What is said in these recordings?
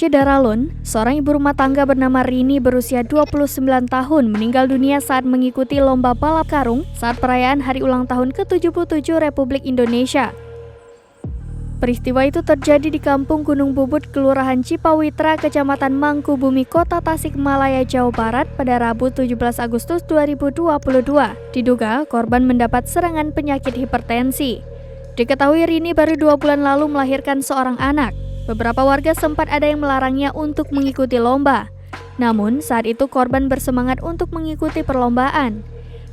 Rashida Ralun, seorang ibu rumah tangga bernama Rini berusia 29 tahun meninggal dunia saat mengikuti lomba balap karung saat perayaan hari ulang tahun ke-77 Republik Indonesia. Peristiwa itu terjadi di Kampung Gunung Bubut, Kelurahan Cipawitra, Kecamatan Mangkubumi, Kota Tasikmalaya, Jawa Barat pada Rabu 17 Agustus 2022. Diduga korban mendapat serangan penyakit hipertensi. Diketahui Rini baru 2 bulan lalu melahirkan seorang anak. Beberapa warga sempat ada yang melarangnya untuk mengikuti lomba. Namun, saat itu korban bersemangat untuk mengikuti perlombaan.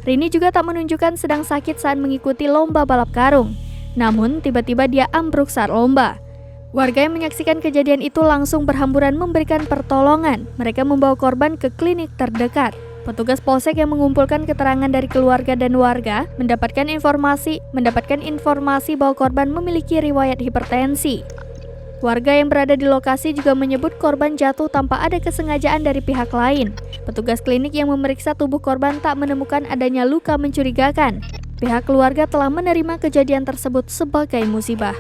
Rini juga tak menunjukkan sedang sakit saat mengikuti lomba balap karung. Namun, tiba-tiba dia ambruk saat lomba. Warga yang menyaksikan kejadian itu langsung berhamburan memberikan pertolongan. Mereka membawa korban ke klinik terdekat. Petugas polsek yang mengumpulkan keterangan dari keluarga dan warga mendapatkan informasi bahwa korban memiliki riwayat hipertensi. Warga yang berada di lokasi juga menyebut korban jatuh tanpa ada kesengajaan dari pihak lain. Petugas klinik yang memeriksa tubuh korban tak menemukan adanya luka mencurigakan. Pihak keluarga telah menerima kejadian tersebut sebagai musibah.